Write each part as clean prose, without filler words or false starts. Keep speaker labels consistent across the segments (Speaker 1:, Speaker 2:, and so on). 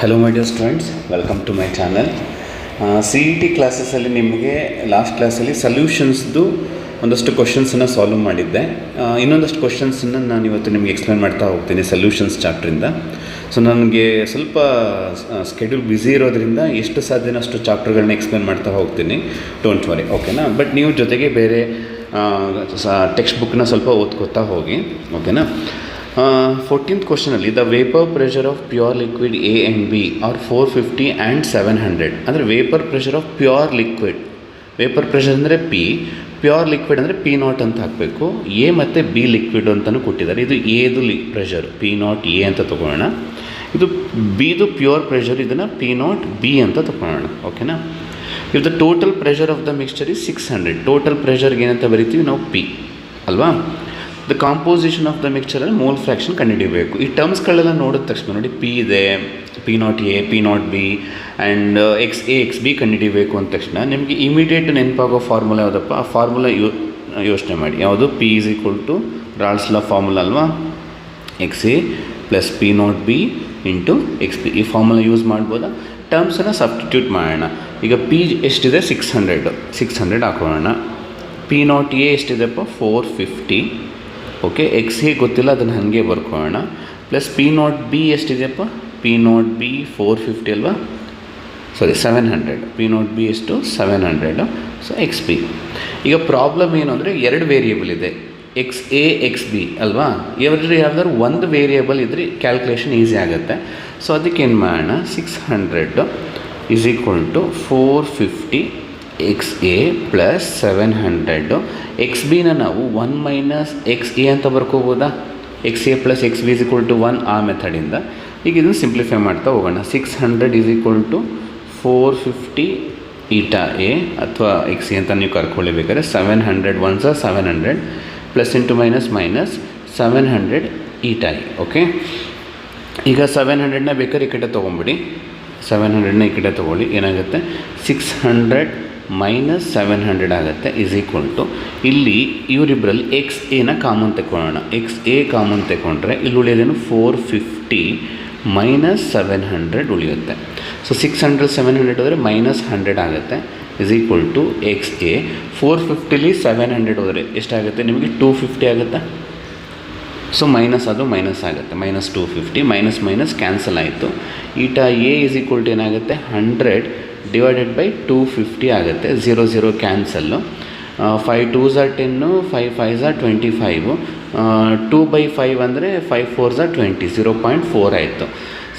Speaker 1: Hello my dear students, welcome to my channel. C E T ಕ್ಲಾಸಸಲ್ಲಿ ನಿಮಗೆ last ಕ್ಲಾಸಲ್ಲಿ ಸೊಲ್ಯೂಷನ್ಸ್ದು ಒಂದಷ್ಟು ಕ್ವಶನ್ಸನ್ನು ಸಾಲ್ವ್ ಮಾಡಿದ್ದೆ. ಇನ್ನೊಂದಷ್ಟು ಕ್ವಶನ್ಸನ್ನು ನಾನು ಇವತ್ತು ನಿಮಗೆ ಎಕ್ಸ್ಪ್ಲೇನ್ ಮಾಡ್ತಾ ಹೋಗ್ತೀನಿ ಸೊಲ್ಯೂಷನ್ಸ್ ಚಾಪ್ಟ್ರಿಂದ. ಸೊ ನನಗೆ ಸ್ವಲ್ಪ ಸ್ಕೆಡ್ಯೂಲ್ ಬ್ಯುಸಿ ಇರೋದ್ರಿಂದ ಎಷ್ಟು ಸಾಧ್ಯನೋ ಅಷ್ಟು ಚಾಪ್ಟರ್ಗಳನ್ನ ಎಕ್ಸ್ಪ್ಲೇನ್ ಮಾಡ್ತಾ ಹೋಗ್ತೀನಿ. ಡೋಂಟ್ ವರಿ, ಓಕೆನಾ. ಬಟ್ ನೀವು ಜೊತೆಗೆ ಬೇರೆ ಟೆಕ್ಸ್ಟ್ ಬುಕ್ನ ಸ್ವಲ್ಪ ಓದ್ಕೋತಾ ಹೋಗಿ, ಓಕೆನಾ. 14th ಕ್ವಶನಲ್ಲಿ the vapour pressure of pure liquid A and B are 450 and 700. ಅಂದರೆ vapour pressure of pure liquid, vapour pressure ಅಂದರೆ ಪಿ, ಪ್ಯೂರ್ ಲಿಕ್ವಿಡ್ ಅಂದರೆ ಪಿ ನಾಟ್ ಅಂತ ಹಾಕಬೇಕು. ಎ ಮತ್ತು ಬಿ ಲಿಕ್ವಿಡ್ ಅಂತಲೂ ಕೊಟ್ಟಿದ್ದಾರೆ. ಇದು ಎದು ಪ್ರೆಷರ್ ಪಿ ನಾಟ್ ಎ ಅಂತ ತೊಗೊಳ್ಳೋಣ. ಇದು ಬಿದು ಪ್ಯೂರ್ ಪ್ರೆಷರ್, ಇದನ್ನು ಪಿ ನಾಟ್ ಬಿ ಅಂತ ತೊಗೊಳ್ಳೋಣ, ಓಕೆನಾ. If the total pressure of the mixture is 600, total ಪ್ರೆಷರ್ಗೆ ಏನಂತ ಬರಿತೀವಿ ನಾವು ಪಿ ಅಲ್ವಾ. ದ ಕಾಂಪೋಸಿಷನ್ ಆಫ್ ದ ಮಿಕ್ಸ್ಚರಲ್ಲಿ ಮೋಲ್ ಫ್ರ್ಯಾಕ್ಷನ್ ಕಂಡುಹಿಡಿಯಬೇಕು. ಈ ಟರ್ಮ್ಸ್ಗಳೆಲ್ಲ ನೋಡಿದ ತಕ್ಷಣ ನೋಡಿ, ಪಿ ಇದೆ, P naught A, P naught B and X A X B ಕಂಡುಹಿಡಿಯಬೇಕು ಅಂದ ತಕ್ಷಣ ನಿಮಗೆ ಇಮಿಡಿಯೇಟ್ ನೆನಪಾಗೋ ಫಾರ್ಮುಲಾ ಯಾವುದಪ್ಪ? ಆ ಫಾರ್ಮುಲಾ ಯೋಚನೆ ಮಾಡಿ. ಯಾವುದು? P is equal to Raoult's law formula ಅಲ್ವಾ, X A plus P naught B into X B. ಈ ಫಾರ್ಮುಲಾ ಯೂಸ್ ಮಾಡ್ಬೋದಾ? ಟರ್ಮ್ಸನ್ನು ಸಬ್ಸ್ಟಿಟ್ಯೂಟ್ ಮಾಡೋಣ. ಈಗ ಪಿ ಎಷ್ಟಿದೆ? 600 ಹಾಕೋಣ. ಪಿ ನಾಟ್ ಎ ಎಷ್ಟಿದೆಪ್ಪ? 450. ಓಕೆ, ಎಕ್ಸ್ ಎ ಗೊತ್ತಿಲ್ಲ, ಅದನ್ನು ಹಾಗೆ ಬರ್ಕೊಳ್ಳೋಣ. ಪ್ಲಸ್ ಪಿ ನಾಟ್ ಬಿ ಎಷ್ಟಿದೆಯಪ್ಪ? ಪಿ ನಾಟ್ ಬಿ 450 ಅಲ್ವಾ, ಸಾರಿ 700. ಪಿ ನಾಟ್ ಬಿ ಎಷ್ಟು? 700. So X B. ಈಗ ಪ್ರಾಬ್ಲಮ್ ಏನು ಅಂದರೆ, ಎರಡು ವೇರಿಯೇಬಲ್ ಇದೆ, ಎಕ್ಸ್ ಎ ಎಕ್ಸ್ ಬಿ ಅಲ್ವಾ. ಯಾವ್ದಾದ್ರು ಒಂದು ವೇರಿಯೇಬಲ್ ಇದ್ದರೆ ಕ್ಯಾಲ್ಕುಲೇಷನ್ ಈಸಿ ಆಗುತ್ತೆ. ಸೊ ಅದಕ್ಕೆ ಏನು ಮಾಡೋಣ, 600 is equal to 450 X A plus 700. X ಬಿನ ನಾವು 1 ಮೈನಸ್ ಎಕ್ಸ್ ಎ ಅಂತ ಬರ್ಕೋಬೋದಾ? X A plus X B is equal to 1 ಆ ಮೆಥಡಿಂದ. ಈಗ ಇದನ್ನು ಸಿಂಪ್ಲಿಫೈ ಮಾಡ್ತಾ ಹೋಗೋಣ. 600 is equal to 450 eta A ಅಥವಾ ಎಕ್ಸ್ ಎ ಅಂತ ನೀವು ಕರ್ಕೊಳ್ಳೇಬೇಕಾದ್ರೆ 700 1 700 plus into minus 700 eta A. Okay, ಈಗ 700ನ ಬೇಕಾದ್ರೆ ಈ ಕಡೆ ತೊಗೊಂಬಿಡಿ, 700ನ ಈ ಕಡೆ ತೊಗೊಳ್ಳಿ. ಏನಾಗುತ್ತೆ? 600 ಮೈನಸ್ 700 ಆಗುತ್ತೆ ಈಸ್ ಈಕ್ವಲ್ ಟು, ಇಲ್ಲಿ ಇವರಿಬ್ಬರಲ್ಲಿ ಎಕ್ಸ್ ಎನ ಕಾಮನ್ ತಗೊಳ್ಳೋಣ. ಎಕ್ಸ್ ಎ ಕಾಮನ್ ತಗೊಂಡ್ರೆ ಇಲ್ಲಿ ಉಳಿಯೋದೇನು? 450 ಮೈನಸ್ 700 ಉಳಿಯುತ್ತೆ. ಸೊ 600 700 ಹೋದರೆ ಮೈನಸ್ 100 ಆಗುತ್ತೆ is equal to X A. 450ಲಿ 700 ಹೋದರೆ ಎಷ್ಟಾಗುತ್ತೆ ನಿಮಗೆ? 250 ಆಗುತ್ತೆ. ಸೊ ಮೈನಸ್ ಅದು ಮೈನಸ್ ಆಗುತ್ತೆ, ಮೈನಸ್ 250. ಮೈನಸ್ ಕ್ಯಾನ್ಸಲ್ ಆಯಿತು. Eta A is equal to ಏನಾಗುತ್ತೆ? 100 ಡಿವೈಡೆಡ್ ಬೈ 250 ಆಗುತ್ತೆ. 0 cancel. 5 2s are 10, 5 5s are 25. 2/5 ಅಂದರೆ 5 4s are 20, 0.4 ಆಯಿತು.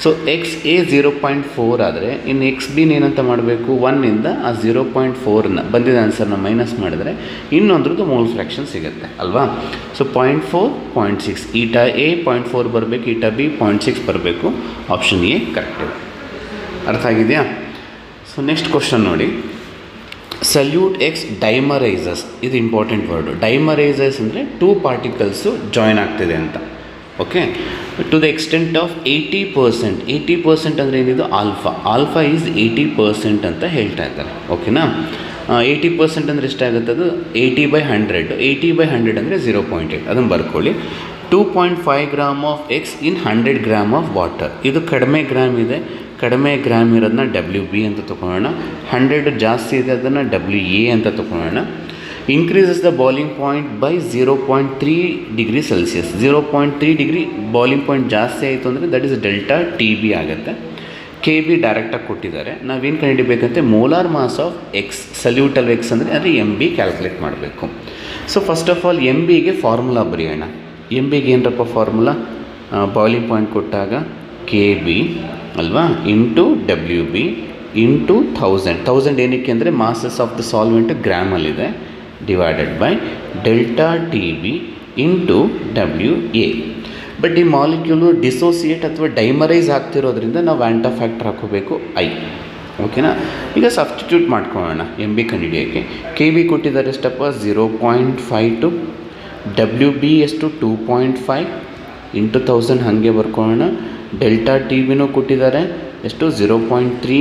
Speaker 1: ಸೊ ಎಕ್ಸ್ ಎ 0.4 ಆದರೆ ಇನ್ನು ಎಕ್ಸ್ ಬಿನ ಏನಂತ ಮಾಡಬೇಕು? 1ಇಂದ ಆ 0.4ನ ಬಂದಿದ್ದ ಆನ್ಸರ್ನ ಮೈನಸ್ ಮಾಡಿದ್ರೆ ಇನ್ನೊಂದ್ರದ್ದು ಮೋಲ್ ಫ್ರ್ಯಾಕ್ಷನ್ ಸಿಗುತ್ತೆ ಅಲ್ವಾ. ಸೊ 0.4 0.6, ಈಟಾ ಎ 0.4 ಬರಬೇಕು, ಈಟಾ ಬಿ 0.6 ಬರಬೇಕು. ಆಪ್ಷನ್ ಎ ಕರೆಕ್ಟ್ ಇದೆ. ಅರ್ಥ ಆಗಿದೆಯಾ? ಸೊ ನೆಕ್ಸ್ಟ್ ಕ್ವಶನ್ ನೋಡಿ, ಸಲ್ಯೂಟ್ ಎಕ್ಸ್ ಡೈಮರೈಸಸ್. ಇದು ಇಂಪಾರ್ಟೆಂಟ್ ವರ್ಡು. ಡೈಮರೈಸಸ್ ಅಂದರೆ 2 ಪಾರ್ಟಿಕಲ್ಸು ಜಾಯಿನ್ ಆಗ್ತಿದೆ ಅಂತ. Okay, to the extent of 80%. 80% ಅಂದರೆ ಏನಿದು? ಆಲ್ಫಾ ಈಸ್ 80% ಅಂತ ಹೇಳ್ತಾ ಇದ್ದಾರೆ. ಓಕೆನಾ. 80% ಅಂದರೆ ಎಷ್ಟಾಗುತ್ತೆ? ಅದು 80/100. 80/100 ಅಂದರೆ 0.8. ಅದನ್ನು ಬರ್ಕೊಳ್ಳಿ. 2.5 gram of X in 100 gram of water. ಇದು ಕಡಿಮೆ ಗ್ರಾಮ್ ಇದೆ, ಕಡಿಮೆ ಗ್ರಾಮ್ ಇರೋದನ್ನ ಡಬ್ಲ್ಯೂ ಬಿ ಅಂತ ತೊಗೊಳ್ಳೋಣ. 100 ಜಾಸ್ತಿ ಇದೆ, ಅದನ್ನು ಡಬ್ಲ್ಯೂ ಎ ಅಂತ ತೊಗೊಳ್ಳೋಣ. Increases the boiling point by 0.3 degree Celsius. 0.3 degree boiling point ಜಾಸ್ತಿ ಆಯಿತು ಅಂದರೆ that is delta T B ಆಗುತ್ತೆ. ಕೆ ಬಿ ಡೈರೆಕ್ಟಾಗಿ ಕೊಟ್ಟಿದ್ದಾರೆ. ನಾವೇನು ಕಂಡುಹಿಡಿಬೇಕಂತೆ? ಮೋಲಾರ್ ಮಾಸ್ ಆಫ್ ಎಕ್ಸ್, ಸಲ್ಯೂಟಲ್ ಎಕ್ಸ್ ಅಂದರೆ ಅದು ಎಮ್ ಬಿ ಕ್ಯಾಲ್ಕುಲೇಟ್ ಮಾಡಬೇಕು. So first of all M ಬಿಗೆ ಫಾರ್ಮುಲಾ ಬರೆಯೋಣ. ಎಮ್ ಬಿಗೆ ಏನರಪ್ಪ ಫಾರ್ಮುಲಾ? ಬಾಯ್ಲಿಂಗ್ ಪಾಯಿಂಟ್ ಕೊಟ್ಟಾಗ ಕೆ ಬಿ ಅಲ್ವಾ ಇಂಟು ಡಬ್ಲ್ಯೂ ಬಿ ಇಂಟು 1000 ಏನಕ್ಕೆ ಅಂದರೆ ಮಾಸಸ್ ಆಫ್ ದ ಸಾಲ್ವೆಂಟ್ ಗ್ರಾಮಲ್ಲಿದೆ, divided by delta T B into W A. But ಈ ಮಾಲಿಕ್ಯೂಲು ಡಿಸೋಸಿಯೇಟ್ ಅಥವಾ ಡೈಮರೈಸ್ ಆಗ್ತಿರೋದ್ರಿಂದ ನಾವು ವ್ಯಾಂಟಾ ಫ್ಯಾಕ್ಟರ್ ಹಾಕೋಬೇಕು ಐ. ಓಕೆನಾ. ಈಗ ಸಬ್ಸ್ಟಿಟ್ಯೂಟ್ ಮಾಡ್ಕೊಳ್ಳೋಣ ಎಮ್ ಬಿ ಕಂಡುಹಿಡಿಯೋಕ್ಕೆ. ಕೆ ಬಿ ಕೊಟ್ಟಿದ್ದಾರೆ ಎಷ್ಟಪ್ಪ? 0.52. ಡಬ್ಲ್ಯೂ ಬಿ ಎಷ್ಟು? 2.5 ಇಂಟು 1000 ಹಾಗೆ ಬರ್ಕೊಳ್ಳೋಣ. ಡೆಲ್ಟಾ ಟಿ ಬಿನೂ ಕೊಟ್ಟಿದ್ದಾರೆ ಎಷ್ಟು? 0.3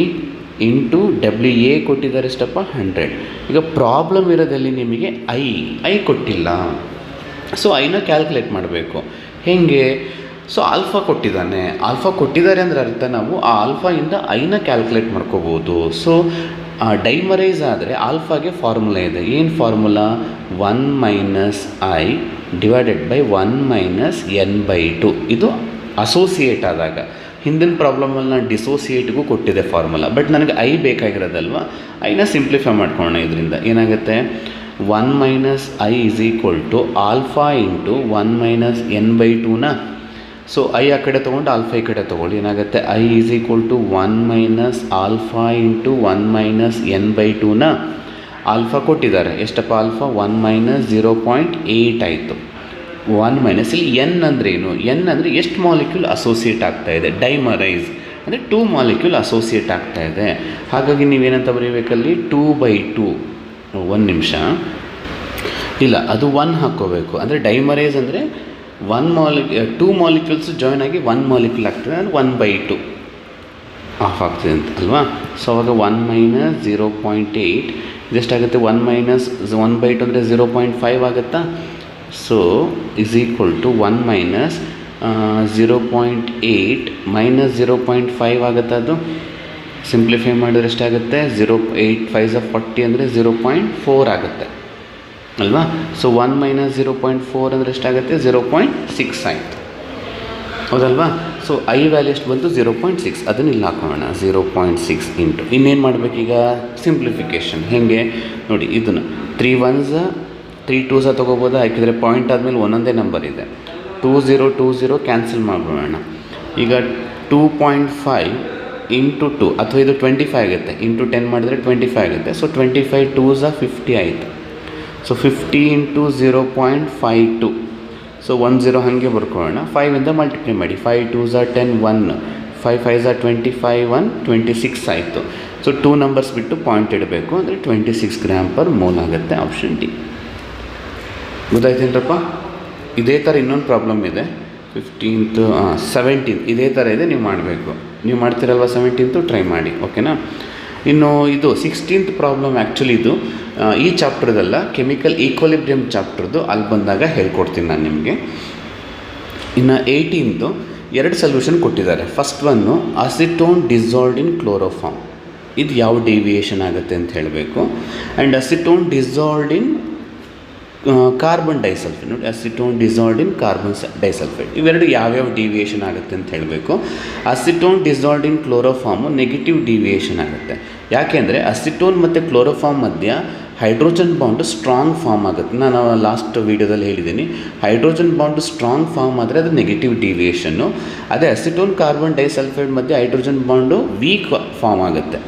Speaker 1: ಇಂಟು ಡಬ್ಲ್ಯೂ ಎ ಕೊಟ್ಟಿದ್ದಾರೆ ಎಷ್ಟಪ್ಪ? 100. ಈಗ ಪ್ರಾಬ್ಲಮ್ ಇರೋದಲ್ಲಿ ನಿಮಗೆ ಐ ಕೊಟ್ಟಿಲ್ಲ. ಸೊ ಐನ ಕ್ಯಾಲ್ಕುಲೇಟ್ ಮಾಡಬೇಕು. ಹೇಗೆ? ಸೊ ಆಲ್ಫಾ ಕೊಟ್ಟಿದ್ದಾನೆ, ಆಲ್ಫಾ ಕೊಟ್ಟಿದ್ದಾರೆ ಅಂದರೆ ಅರ್ಥ ನಾವು ಆ ಆಲ್ಫಾಯಿಂದ ಐನ ಕ್ಯಾಲ್ಕುಲೇಟ್ ಮಾಡ್ಕೋಬೋದು. ಸೊ ಡೈಮರೈಸ್ ಆದರೆ ಆಲ್ಫಾಗೆ ಫಾರ್ಮುಲಾ ಇದೆ. ಏನು formula? 1 minus I divided by 1 minus n/2. ಇದು ಅಸೋಸಿಯೇಟ್ ಆದಾಗ. ಹಿಂದಿನ ಪ್ರಾಬ್ಲಮಲ್ಲಿ ನಾನು ಡಿಸೋಸಿಯೇಟ್ಗೂ ಕೊಟ್ಟಿದ್ದೆ ಫಾರ್ಮುಲಾ, ಬಟ್ ನನಗೆ ಐ ಬೇಕಾಗಿರೋದಲ್ವ, ಐನ ಸಿಂಪ್ಲಿಫೈ ಮಾಡ್ಕೊಳ್ಳೋಣ. ಇದರಿಂದ ಏನಾಗುತ್ತೆ? 1 minus I is equal to alpha into 1 minus n/2ನ. ಸೊ ಐ ಆ ಕಡೆ ತೊಗೊಂಡು ಆಲ್ಫಾ ಈ ಕಡೆ ತೊಗೊಳ್ಳಿ, ಏನಾಗುತ್ತೆ? I is equal to 1 minus alpha into 1 minus n/2ನ. ಆಲ್ಫಾ ಕೊಟ್ಟಿದ್ದಾರೆ, ಎಷ್ಟಪ್ಪ ಆಲ್ಫಾ? 1 ಮೈನಸ್ 0.8 ಆಯಿತು. 1 ಮೈನಸ್ ಇಲ್ಲಿ ಎನ್ ಅಂದ್ರೇನು? ಎನ್ ಅಂದರೆ ಎಷ್ಟು ಮಾಲಿಕ್ಯೂಲ್ ಅಸೋಸಿಯೇಟ್ ಆಗ್ತಾಯಿದೆ. ಡೈಮರೈಸ್ ಅಂದರೆ 2 ಮಾಲಿಕ್ಯೂಲ್ ಅಸೋಸಿಯೇಟ್ ಆಗ್ತಾಯಿದೆ. ಹಾಗಾಗಿ ನೀವೇನಂತ ಬರೀಬೇಕಲ್ಲಿ? 2/2. 1 ನಿಮಿಷ, ಇಲ್ಲ ಅದು 1 ಹಾಕ್ಕೋಬೇಕು. ಅಂದರೆ ಡೈಮರೈಸ್ ಅಂದರೆ 2 ಮಾಲಿಕ್ಯೂಲ್ಸ್ ಜಾಯ್ನ್ ಆಗಿ 1 ಮಾಲಿಕ್ಯೂಲ್ ಆಗ್ತದೆ, ಅಂದರೆ 1/2 ಆಫ್ ಆಗ್ತದೆ ಅಂತ ಅಲ್ವಾ. ಸೊ ಅವಾಗ 1 ಮೈನಸ್ 0.8 ಇದೆಷ್ಟಾಗುತ್ತೆ? 1 ಮೈನಸ್ 1/2 ಅಂದರೆ 0.5 ಆಗುತ್ತಾ? So is equal to 1 minus 0.8 minus 0.5 ಆಗುತ್ತೆ. ಅದು ಸಿಂಪ್ಲಿಫೈ ಮಾಡಿದ್ರೆ ಎಷ್ಟಾಗುತ್ತೆ? 0.8 5 40 ಅಂದರೆ 0.4 ಆಗುತ್ತೆ ಅಲ್ವಾ. ಸೊ 1 ಮೈನಸ್ 0.4 ಅಂದರೆ ಎಷ್ಟಾಗುತ್ತೆ? 0.6 ಆಯಿತು, ಹೌದಲ್ವಾ. ಸೊ ಐ ವ್ಯಾಲ್ಯೂ ಎಷ್ಟು ಬಂತು? 0.6. ಅದನ್ನು ಇಲ್ಲಿ ಹಾಕೋಣ, 0.6 ಇಂಟು ಇನ್ನೇನು ಮಾಡಬೇಕೀಗ? ಸಿಂಪ್ಲಿಫಿಕೇಷನ್. ಹೇಗೆ ನೋಡಿ, ಇದನ್ನು 3 1s 3 2s ತೊಗೋಬೋದಾ? ಯಾಕೆಂದರೆ ಪಾಯಿಂಟ್ ಆದಮೇಲೆ ಒಂದೊಂದೇ ನಂಬರ್ ಇದೆ. 2 0 2 0 ಕ್ಯಾನ್ಸಲ್ ಮಾಡಿಬಿಡೋಣ. ಈಗ 2.5 ಇಂಟು 2 ಅಥವಾ ಇದು 25 ಆಗುತ್ತೆ, ಇಂಟು 10 ಮಾಡಿದರೆ 25 ಆಗುತ್ತೆ. ಸೊ 25 2s 50 ಆಯಿತು. So 50 into 0.52. ಸೊ 1 0 ಹಾಗೆ ಬರ್ಕೊಳ್ಳೋಣ. 5ಇಂದ ಮಲ್ಟಿಪ್ಲೈ ಮಾಡಿ. 5 2s 10 1 5 5s 25 1 26 ಆಯಿತು. ಸೊ 2 ನಂಬರ್ಸ್ ಬಿಟ್ಟು ಪಾಯಿಂಟ್ ಇಡಬೇಕು, ಅಂದರೆ 26 ಗ್ರಾಮ್ ಪರ್ ಮೋಲ್ ಆಗುತ್ತೆ. Option D. ಗೊತ್ತಾಯ್ತೇನಪ್ಪ? ಇದೇ ಥರ ಇನ್ನೊಂದು ಪ್ರಾಬ್ಲಮ್ ಇದೆ. 15th 17th ಇದೇ ಥರ ಇದೆ, ನೀವು ಮಾಡಬೇಕು. ನೀವು ಮಾಡ್ತೀರಲ್ವ 17th ಟ್ರೈ ಮಾಡಿ, ಓಕೆನಾ. ಇನ್ನು ಇದು 16th ಪ್ರಾಬ್ಲಮ್. ಆ್ಯಕ್ಚುಲಿ ಇದು ಈ ಚಾಪ್ಟರ್ದಲ್ಲ, ಕೆಮಿಕಲ್ ಈಕ್ವಲಿಬ್ರಿಯಮ್ ಚಾಪ್ಟರ್ದು. ಅಲ್ಲಿ ಬಂದಾಗ ಹೇಳ್ಕೊಡ್ತೀನಿ ನಾನು ನಿಮಗೆ. ಇನ್ನು 18th 2 ಸೊಲ್ಯೂಷನ್ ಕೊಟ್ಟಿದ್ದಾರೆ. First one acetone dissolved in chloroform. ಇದು ಯಾವ ಡಿವಿಯೇಷನ್ ಆಗುತ್ತೆ ಅಂತ ಹೇಳಬೇಕು. And acetone dissolved in carbon disulphate. ನೋಡಿ, acetone dissolved in carbon disulphate. ಇವೆರಡು ಯಾವ್ಯಾವ ಡಿವಿಯೇಷನ್ ಆಗುತ್ತೆ ಅಂತ ಹೇಳಬೇಕು. Acetone dissolved in chloroform negative deviation ಆಗುತ್ತೆ. ಯಾಕೆಂದರೆ ಅಸಿಟೋನ್ ಮತ್ತು ಕ್ಲೋರೋಫಾರ್ಮ್ ಮಧ್ಯ ಹೈಡ್ರೋಜನ್ ಬಾಂಡು ಸ್ಟ್ರಾಂಗ್ ಫಾರ್ಮ್ ಆಗುತ್ತೆ. ನಾನು ಲಾಸ್ಟ್ ವೀಡಿಯೋದಲ್ಲಿ ಹೇಳಿದ್ದೀನಿ, ಹೈಡ್ರೋಜನ್ ಬಾಂಡು ಸ್ಟ್ರಾಂಗ್ ಫಾರ್ಮ್ ಆದರೆ ಅದು ನೆಗೆಟಿವ್ ಡಿವಿಯೇಷನ್ನು. ಅದೇ ಅಸಿಟೋನ್ ಕಾರ್ಬನ್ ಡೈಸಲ್ಫೇಟ್ ಮಧ್ಯೆ ಹೈಡ್ರೋಜನ್ ಬಾಂಡು ವೀಕ್ ಫಾರ್ಮ್ ಆಗುತ್ತೆ,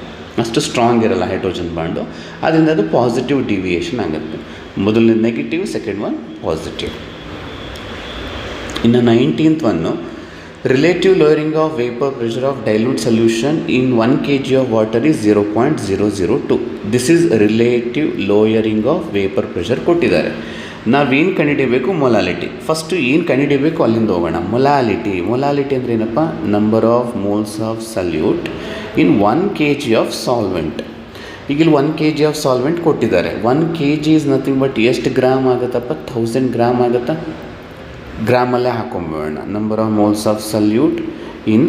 Speaker 1: ಅಷ್ಟು ಸ್ಟ್ರಾಂಗ್ ಇರಲ್ಲ ಹೈಡ್ರೋಜನ್ ಬಾಂಡು. ಅದರಿಂದ ಅದು ಪಾಸಿಟಿವ್ ಡಿವಿಯೇಷನ್ ಆಗುತ್ತೆ. ಮೊದಲನೇ ನೆಗೆಟಿವ್, ಸೆಕೆಂಡ್ ಒನ್ ಪಾಸಿಟಿವ್. ಇನ್ನು 19th one relative lowering of vapour pressure of dilute solution in 1 kg of water is 0.002. This is relative lowering of vapour pressure ಕೊಟ್ಟಿದ್ದಾರೆ. ನಾವೇನು ಕಂಡುಹಿಡಿಯಬೇಕು? Molality. First ಏನು ಕಂಡುಹಿಡಿಯಬೇಕು ಅಲ್ಲಿಂದ ಹೋಗೋಣ. ಮೊಲಾಲಿಟಿ ಅಂದರೆ ಏನಪ್ಪ? Number of moles of solute in 1 kg of solvent. ಈಗ ಇಲ್ಲಿ 1 kg ಆಫ್ ಸಾಲ್ವೆಂಟ್ ಕೊಟ್ಟಿದ್ದಾರೆ. 1 kg ಈಸ್ ನಥಿಂಗ್ ಬಟ್ ಎಷ್ಟು ಗ್ರಾಮ್ ಆಗುತ್ತಪ್ಪ? 1000 ಗ್ರಾಮ್ ಆಗುತ್ತಾ? ಗ್ರಾಮಲ್ಲೇ ಹಾಕೊಂಬೋಣ. Number of moles of solute in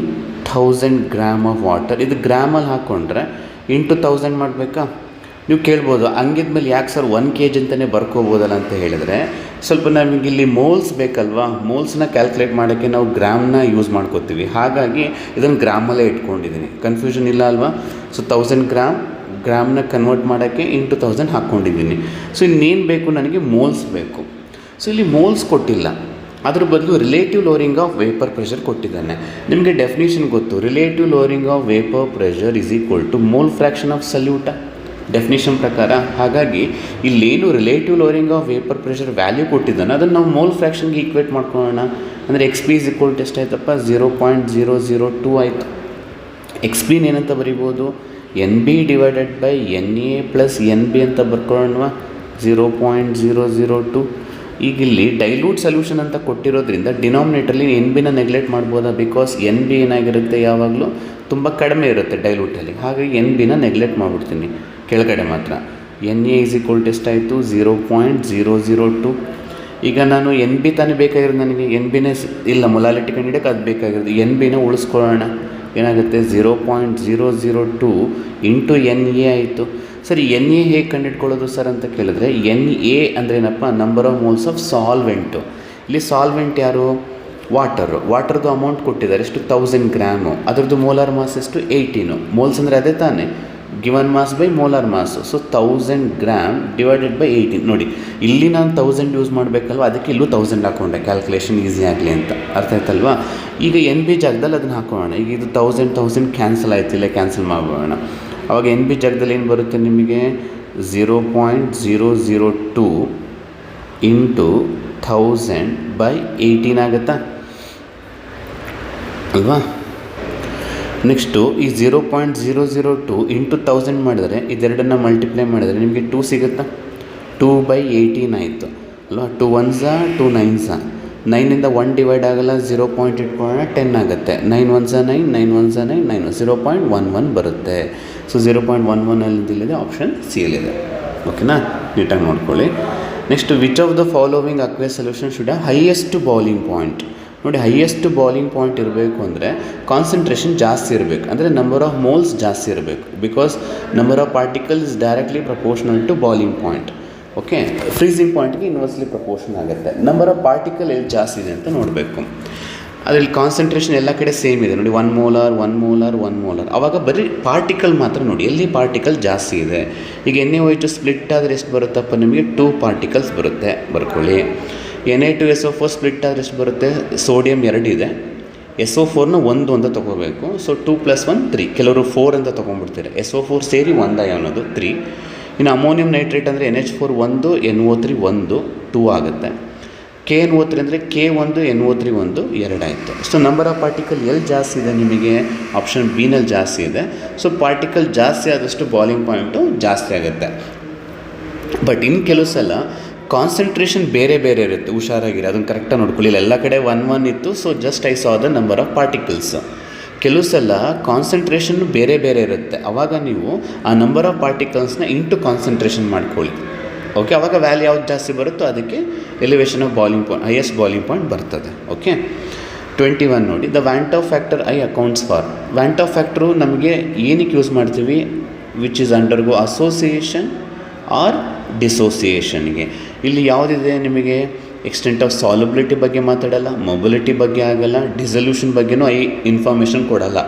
Speaker 1: 1000 gram of water. ಇದು ಗ್ರಾಮಲ್ಲಿ ಹಾಕ್ಕೊಂಡ್ರೆ ಇಂಟು 1000 ಮಾಡಬೇಕಾ? ನೀವು ಕೇಳ್ಬೋದು, ಹಂಗಿದ್ಮೇಲೆ ಯಾಕೆ ಸರ್ 1 kg ಅಂತಲೇ ಬರ್ಕೋಬೋದಲ್ಲ ಅಂತ ಹೇಳಿದ್ರೆ, ಸ್ವಲ್ಪ ನಮಗಿಲ್ಲಿ ಮೋಲ್ಸ್ ಬೇಕಲ್ವಾ. ಮೋಲ್ಸ್ನ ಕ್ಯಾಲ್ಕುಲೇಟ್ ಮಾಡೋಕ್ಕೆ ನಾವು ಗ್ರಾಮ್ನ ಯೂಸ್ ಮಾಡ್ಕೋತೀವಿ. ಹಾಗಾಗಿ ಇದನ್ನು ಗ್ರಾಮಲ್ಲೇ ಇಟ್ಕೊಂಡಿದ್ದೀನಿ. ಕನ್ಫ್ಯೂಷನ್ ಇಲ್ಲ ಅಲ್ವಾ. ಸೊ 1000 ಗ್ರಾಮ್ನ ಕನ್ವರ್ಟ್ ಮಾಡೋಕ್ಕೆ ಇಂಟು 1000 ಹಾಕ್ಕೊಂಡಿದ್ದೀನಿ. ಸೊ ಇನ್ನೇನು ಬೇಕು ನನಗೆ? ಮೋಲ್ಸ್ ಬೇಕು. ಸೊ ಇಲ್ಲಿ ಮೋಲ್ಸ್ ಕೊಟ್ಟಿಲ್ಲ, ಅದ್ರ ಬದಲು relative lowering of vapour pressure ಕೊಟ್ಟಿದ್ದಾನೆ. ನಿಮಗೆ ಡೆಫಿನೇಷನ್ ಗೊತ್ತು, relative lowering of vapour pressure is equal to mole fraction of solute definition ಪ್ರಕಾರ. ಹಾಗಾಗಿ ಇಲ್ಲೇನು relative lowering of vapour pressure value ಕೊಟ್ಟಿದ್ದಾನೆ ಅದನ್ನು ನಾವು ಮೋಲ್ ಫ್ರ್ಯಾಕ್ಷನ್ಗೆ ಈಕ್ವೇಟ್ ಮಾಡ್ಕೊಳ್ಳೋಣ. ಅಂದರೆ X P is equal to ಎಷ್ಟಾಯ್ತಪ್ಪ? 0.002 ಆಯಿತು. ಎಕ್ಸ್ ಪಿನ ಏನಂತ ಬರಿಬೋದು? N B divided by N A plus N B ಅಂತ ಬರ್ಕೊಳ್ಳೋಣವಾ. 0.002. ಈಗ ಇಲ್ಲಿ ಡೈಲ್ಯೂಟ್ ಸೊಲ್ಯೂಷನ್ ಅಂತ ಕೊಟ್ಟಿರೋದ್ರಿಂದ ಡಿನಾಮಿನೇಟರ್ಲಿ ಎನ್ ಬಿನ ನೆಗ್ಲೆಕ್ಟ್ ಮಾಡ್ಬೋದಾ? ಬಿಕಾಸ್ ಎನ್ ಬಿ ಏನಾಗಿರುತ್ತೆ, ಯಾವಾಗಲೂ ತುಂಬ ಕಡಿಮೆ ಇರುತ್ತೆ ಡೈಲ್ಯೂಟಲ್ಲಿ. ಹಾಗಾಗಿ ಎನ್ ಬಿನ ನೆಗ್ಲೆಕ್ಟ್ ಮಾಡಿಬಿಡ್ತೀನಿ, ಕೆಳಗಡೆ ಮಾತ್ರ. N A is equal to ಎಷ್ಟಾಯಿತು? 0.002. ಈಗ ನಾನು ಎನ್ ಬಿ ತಾನೇ ಬೇಕಾಗಿರೋದು, ನನಗೆ ಎನ್ ಬಿನೇ ಇಲ್ಲ, ಮೊಲಾಲಿಟಿ ಕಂಡಿಡಿಯೋಕೆ ಅದು ಬೇಕಾಗಿರೋದು. ಎನ್ ಬಿನ ಉಳಿಸ್ಕೊಳ್ಳೋಣ. ಏನಾಗುತ್ತೆ 0.002 ಇಂಟು ಎನ್ ಎ ಆಯಿತು. ಸರಿ, ಎನ್ ಎ ಹೇಗೆ ಕಂಡುಹಿಡ್ಕೊಳ್ಳೋದು ಸರ್ ಅಂತ ಕೇಳಿದ್ರೆ, ಎನ್ ಎ ಅಂದರೆ ಏನಪ್ಪ, ನಂಬರ್ ಆಫ್ ಮೋಲ್ಸ್ ಆಫ್ ಸಾಲ್ವೆಂಟು. ಇಲ್ಲಿ ಸಾಲ್ವೆಂಟ್ ಯಾರು? ವಾಟರ್ದು ಅಮೌಂಟ್ ಕೊಟ್ಟಿದ್ದಾರೆ ಎಷ್ಟು? 1000 ಗ್ರಾಮು. ಅದರದ್ದು ಮೋಲಾರ್ ಮಾಸ್ ಎಷ್ಟು? 18. ಮೋಲ್ಸ್ ಅಂದರೆ ಅದೇ ತಾನೇ, given mass by molar mass. So 1000 gram divided by 18. ನೋಡಿ, ಇಲ್ಲಿ ನಾನು 1000 ಯೂಸ್ ಮಾಡಬೇಕಲ್ವ, ಅದಕ್ಕೆ ಇಲ್ಲೂ 1000 ಹಾಕ್ಕೊಂಡೆ, ಕ್ಯಾಲ್ಕುಲೇಷನ್ ಈಸಿ ಆಗಲಿ ಅಂತ. ಅರ್ಥ ಆಯ್ತಲ್ವಾ? ಈಗ ಎನ್ ಬಿ ಜಾಗದಲ್ಲಿ ಅದನ್ನು ಹಾಕೋಣ. ಈಗ ಇದು 1000 ಕ್ಯಾನ್ಸಲ್ ಆಯ್ತು, ಇಲ್ಲೇ ಕ್ಯಾನ್ಸಲ್ ಮಾಡೋಣ. ಆವಾಗ ಎನ್ ಬಿ ಜಾಗದಲ್ಲಿ ಏನು ಬರುತ್ತೆ ನಿಮಗೆ? 0.002 ಇಂಟು 1000 ಬೈ 18 ಆಗುತ್ತಾ ಅಲ್ವಾ? ನೆಕ್ಸ್ಟು ಈ 0.002 ಇಂಟು 1000 ಮಾಡಿದರೆ, ಇದೆರಡನ್ನು ಮಲ್ಟಿಪ್ಲೈ ಮಾಡಿದರೆ ನಿಮಗೆ 2 ಸಿಗುತ್ತಾ? 2/18 ಆಯಿತು ಅಲ್ವಾ? 2 1s 2 9s. 9ಇಂದ 1 ಡಿವೈಡ್ ಆಗಲ್ಲ, 0 ಪಾಯಿಂಟ್ ಇಟ್ಕೊಳ್ಳೋಣ, 10 ಆಗುತ್ತೆ. 9 1s 9, 9 1s 9, 9 0.11 ಬರುತ್ತೆ. ಸೊ 0.11 ಅಲ್ಲಿದೆ, ಆಪ್ಷನ್ ಸಿ ಯಲ್ಲಿದೆ. ಓಕೆನಾ? ನೀಟಾಗಿ ನೋಡ್ಕೊಳ್ಳಿ. Next, which of the following aqueous solution should have highest boiling point? ನೋಡಿ, ಹೈಯೆಸ್ಟ್ ಬಾಯ್ಲಿಂಗ್ ಪಾಯಿಂಟ್ ಇರಬೇಕು ಅಂದರೆ ಕಾನ್ಸಂಟ್ರೇಷನ್ ಜಾಸ್ತಿ ಇರಬೇಕು, ಅಂದರೆ ನಂಬರ್ ಆಫ್ ಮೋಲ್ಸ್ ಜಾಸ್ತಿ ಇರಬೇಕು. Because number of particle is directly proportional to boiling point. Okay, freezing ಪಾಯಿಂಟ್ಗೆ inversely proportion ಆಗುತ್ತೆ. ನಂಬರ್ ಆಫ್ ಪಾರ್ಟಿಕಲ್ ಎಲ್ಲಿ ಜಾಸ್ತಿ ಇದೆ ಅಂತ ನೋಡಬೇಕು. ಅದರಲ್ಲಿ ಕಾನ್ಸಂಟ್ರೇಷನ್ ಎಲ್ಲ ಕಡೆ ಸೇಮ್ ಇದೆ ನೋಡಿ, 1 ಮೋಲಾರ್ 1 ಮೋಲಾರ್ 1 ಮೋಲಾರ್. ಆವಾಗ ಬರೀ ಪಾರ್ಟಿಕಲ್ ಮಾತ್ರ ನೋಡಿ, ಎಲ್ಲಿ ಪಾರ್ಟಿಕಲ್ ಜಾಸ್ತಿ ಇದೆ. ಈಗ NaOH ಸ್ಪ್ಲಿಟ್ ಆದರೆ ಎಷ್ಟು ಬರುತ್ತಪ್ಪ ನಿಮಗೆ? 2 ಪಾರ್ಟಿಕಲ್ಸ್ ಬರುತ್ತೆ, ಬರ್ಕೊಳ್ಳಿ. Na2SO4 ಸ್ಪ್ಲಿಟ್ ಆದರೆ ಎಷ್ಟು ಬರುತ್ತೆ? ಸೋಡಿಯಂ 2 ಇದೆ, SO4ನ 1 ಅಂತ ತೊಗೋಬೇಕು. ಸೊ 2 + 1 3. ಕೆಲವರು 4 ಅಂತ ತೊಗೊಂಡ್ಬಿಡ್ತಾರೆ. SO4 ಸೇರಿ 1 ಅನ್ನೋದು 3. ಇನ್ನು ಅಮೋನಿಯಂ ನೈಟ್ರೇಟ್ ಅಂದರೆ NH4 1, NO3 1, 2 ಆಗುತ್ತೆ. KNO3 ಅಂದರೆ K1 NO3 1, 2 ಆಯಿತು. ಸೊ ನಂಬರ್ ಆಫ್ ಪಾರ್ಟಿಕಲ್ ಎಲ್ಲಿ ಜಾಸ್ತಿ ಇದೆ ನಿಮಗೆ? ಆಪ್ಷನ್ ಬಿನಲ್ಲಿ ಜಾಸ್ತಿ ಇದೆ. ಸೊ ಪಾರ್ಟಿಕಲ್ ಜಾಸ್ತಿ ಆದಷ್ಟು ಬಾಯ್ಲಿಂಗ್ ಪಾಯಿಂಟು ಜಾಸ್ತಿ ಆಗುತ್ತೆ. ಬಟ್ ಇನ್ನು ಕೆಲವು ಸಲ ಕಾನ್ಸಂಟ್ರೇಷನ್ ಬೇರೆ ಬೇರೆ ಇರುತ್ತೆ, ಹುಷಾರಾಗಿರಿ, ಅದನ್ನು ಕರೆಕ್ಟಾಗಿ ನೋಡ್ಕೊಳ್ಳಿ. ಎಲ್ಲ ಕಡೆ 1 1 ಇತ್ತು. So just I saw the number of particles. ಕೆಲವು ಸಲ ಕಾನ್ಸಂಟ್ರೇಷನ್ ಬೇರೆ ಬೇರೆ ಇರುತ್ತೆ. ಆವಾಗ ನೀವು ಆ ನಂಬರ್ ಆಫ್ ಪಾರ್ಟಿಕಲ್ಸ್ನ ಇಂಟು ಕಾನ್ಸಂಟ್ರೇಷನ್ ಮಾಡ್ಕೊಳ್ಳಿ. ಓಕೆ, ಆವಾಗ ವ್ಯಾಲ್ಯೂ ಯಾವ್ದು ಜಾಸ್ತಿ ಬರುತ್ತೋ ಅದಕ್ಕೆ elevation of boiling point, highest boiling point ಬರ್ತದೆ. ಓಕೆ, 21 ನೋಡಿ, the van't Hoff factor I accounts for. Van't Hoff factor ನಮಗೆ ಏನಕ್ಕೆ ಯೂಸ್ ಮಾಡ್ತೀವಿ? Which is undergo association or ಡಿಸೋಸಿಯೇಷನ್ಗೆ. ಇಲ್ಲಿ ಯಾವುದಿದೆ ನಿಮಗೆ? ಎಕ್ಸ್ಟೆಂಟ್ ಆಫ್ ಸಾಲ್ಯುಬಿಲಿಟಿ ಬಗ್ಗೆ ಮಾತಾಡಲ್ಲ, ಮೊಬಿಲಿಟಿ ಬಗ್ಗೆ ಆಗಲ್ಲ, ಡಿಸಲ್ಯೂಷನ್ ಬಗ್ಗೆನೂ ಇನ್ಫಾರ್ಮೇಷನ್ ಕೊಡಲ್ಲ.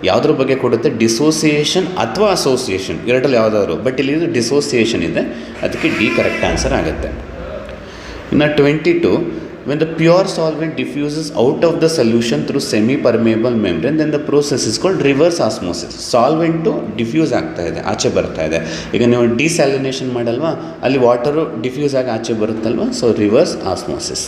Speaker 1: ಯಾವುದ್ರ ಬಗ್ಗೆ ಕೊಡುತ್ತೆ? ಡಿಸೋಸಿಯೇಷನ್ ಅಥವಾ ಅಸೋಸಿಯೇಷನ್, ಎರಡರಲ್ಲಿ ಯಾವುದಾದ್ರು. ಬಟ್ ಇಲ್ಲಿ ಇದು ಡಿಸೋಸಿಯೇಷನ್ ಇದೆ, ಅದಕ್ಕೆ ಡಿ ಕರೆಕ್ಟ್ ಆನ್ಸರ್ ಆಗುತ್ತೆ. ಇನ್ನು 22, when the pure solvent diffuses out of the solution through semi permeable membrane, then the process is called reverse osmosis. Solvent diffuse ಆಗ್ತಾ ಇದೆ, ಆಚೆ ಬರ್ತಾ ಇದೆ. ಈಗ ನೀವು ಡಿಸ್ಯಾಲಿನೇಷನ್ ಮಾಡಲ್ವಾ, ಅಲ್ಲಿ ವಾಟರು ಡಿಫ್ಯೂಸ್ ಆಗಿ ಆಚೆ ಬರುತ್ತಲ್ವ, ಸೊ ರಿವರ್ಸ್ ಆಸ್ಮೋಸಿಸ್.